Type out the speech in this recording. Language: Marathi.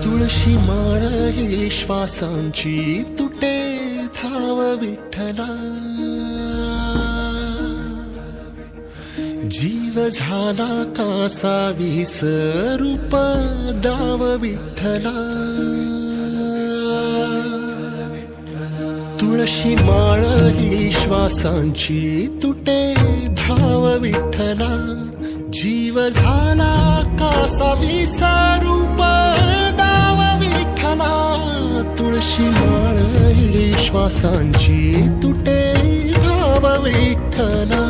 तुळशी माळ ही श्वासांची तुटे धाव विठ्ठला, जीव झाला कासा विसरूप दाव विठ्ठला. तुळशी माळ ही श्वासांची तुटे धाव विठ्ठला, जीव झाला कासा विसरूप दाव विठ्ठला. तुळशी माळ ही श्वासांची तुटे धाव विठ्ठला.